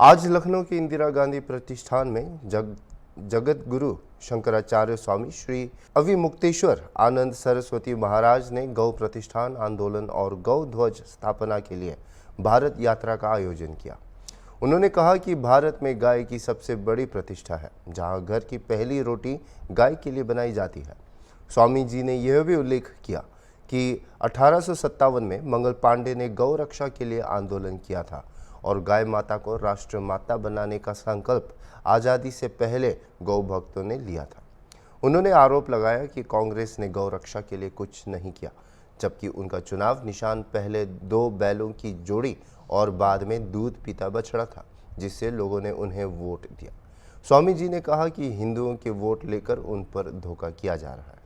आज लखनऊ के इंदिरा गांधी प्रतिष्ठान में जगत गुरु शंकराचार्य स्वामी श्री अविमुक्तेश्वर आनंद सरस्वती महाराज ने गौ प्रतिष्ठान आंदोलन और गौ ध्वज स्थापना के लिए भारत यात्रा का आयोजन किया। उन्होंने कहा कि भारत में गाय की सबसे बड़ी प्रतिष्ठा है, जहां घर की पहली रोटी गाय के लिए बनाई जाती है। स्वामी जी ने यह भी उल्लेख किया कि 1857 में मंगल पांडे ने गौ रक्षा के लिए आंदोलन किया था और गाय माता को राष्ट्र माता बनाने का संकल्प आज़ादी से पहले गौ भक्तों ने लिया था। उन्होंने आरोप लगाया कि कांग्रेस ने गौ रक्षा के लिए कुछ नहीं किया, जबकि उनका चुनाव निशान पहले 2 बैलों की जोड़ी और बाद में दूध पीता बछड़ा था, जिससे लोगों ने उन्हें वोट दिया। स्वामी जी ने कहा कि हिंदुओं के वोट लेकर उन पर धोखा किया जा रहा है।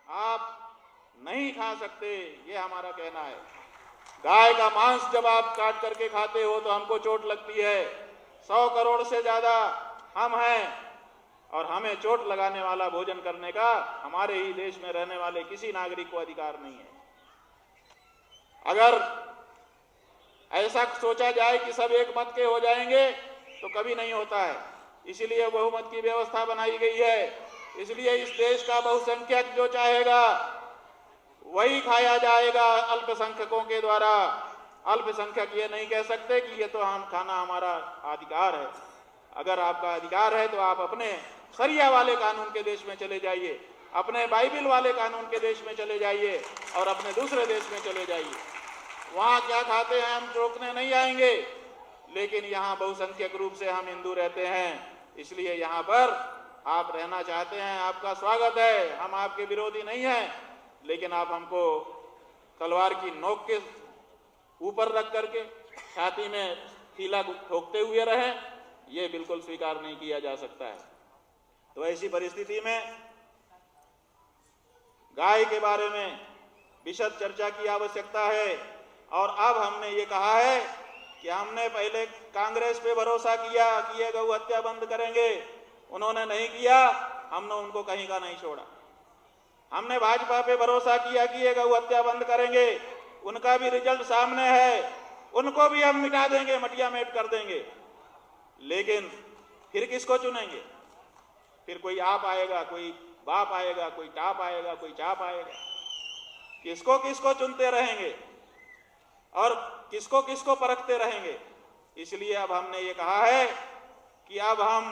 आप नहीं खा सकते, ये हमारा कहना है। गाय का मांस जब आप काट करके खाते हो तो हमको चोट लगती है। 100 करोड़ से ज्यादा हम हैं और हमें चोट लगाने वाला भोजन करने का हमारे ही देश में रहने वाले किसी नागरिक को अधिकार नहीं है। अगर ऐसा सोचा जाए कि सब एक मत के हो जाएंगे तो कभी नहीं होता है। इसलिए बहुमत की व्यवस्था बनाई गई है। इसलिए इस देश का बहुसंख्यक जो चाहेगा वही खाया जाएगा अल्पसंख्यकों के द्वारा। अल्पसंख्यक ये नहीं कह सकते कि ये तो हम खाना हमारा अधिकार है। अगर आपका अधिकार है तो आप अपने शरिया वाले कानून के देश में चले जाइए, अपने बाइबिल वाले कानून के देश में चले जाइए और अपने दूसरे देश में चले जाइए। वहाँ क्या खाते हैं हम रोकने नहीं आएंगे, लेकिन यहाँ बहुसंख्यक रूप से हम हिंदू रहते हैं। इसलिए यहाँ पर आप रहना चाहते हैं, आपका स्वागत है। हम आपके विरोधी नहीं हैं, लेकिन आप हमको तलवार की नोक के ऊपर रख करके छाती में कीला ठोकते हुए रहें, ये बिल्कुल स्वीकार नहीं किया जा सकता है। तो ऐसी परिस्थिति में गाय के बारे में विशद चर्चा की आवश्यकता है। और अब हमने ये कहा है कि हमने पहले कांग्रेस पे भरोसा किया कि ये गौ हत्या बंद करेंगे, उन्होंने नहीं किया, हमने उनको कहीं का नहीं छोड़ा। हमने भाजपा पे भरोसा किया कि ये गौ हत्या बंद करेंगे, उनका भी रिजल्ट सामने है, उनको भी हम मिटा देंगे, मटिया मेट कर देंगे। लेकिन फिर किसको चुनेंगे? फिर कोई आप आएगा, कोई बाप आएगा, कोई टाप आएगा, कोई चाप आएगा। किसको किसको चुनते रहेंगे और किसको किसको परखते रहेंगे? इसलिए अब हमने ये कहा है कि अब हम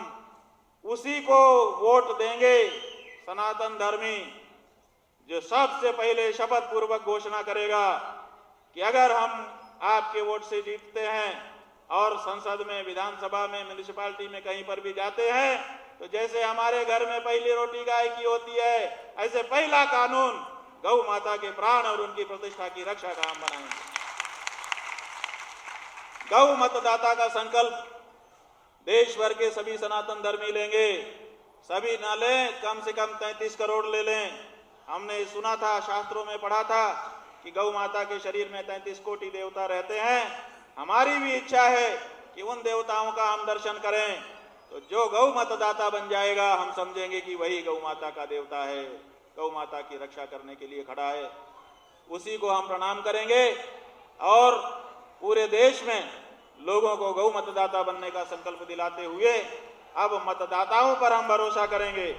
उसी को वोट देंगे, सनातन धर्मी, जो सबसे पहले शपथ पूर्वक घोषणा करेगा कि अगर हम आपके वोट से जीतते हैं और संसद में, विधानसभा में, म्युनिसिपैलिटी में कहीं पर भी जाते हैं, तो जैसे हमारे घर में पहली रोटी गाय की होती है, ऐसे पहला कानून गौ माता के प्राण और उनकी प्रतिष्ठा की रक्षा का हम बनाएंगे। गौ मतदाता का संकल्प देश भर के सभी सनातन धर्मी लेंगे। सभी ना लें, कम से कम 33 करोड़ ले लें। हमने सुना था, शास्त्रों में पढ़ा था कि गौ माता के शरीर में 33 कोटि देवता रहते हैं। हमारी भी इच्छा है कि उन देवताओं का हम दर्शन करें। तो जो गौ मतदाता बन जाएगा, हम समझेंगे कि वही गौ माता का देवता है, गौ माता की रक्षा करने के लिए खड़ा है। उसी को हम प्रणाम करेंगे और पूरे देश में लोगों को गौ मतदाता बनने का संकल्प दिलाते हुए अब मतदाताओं पर हम भरोसा करेंगे।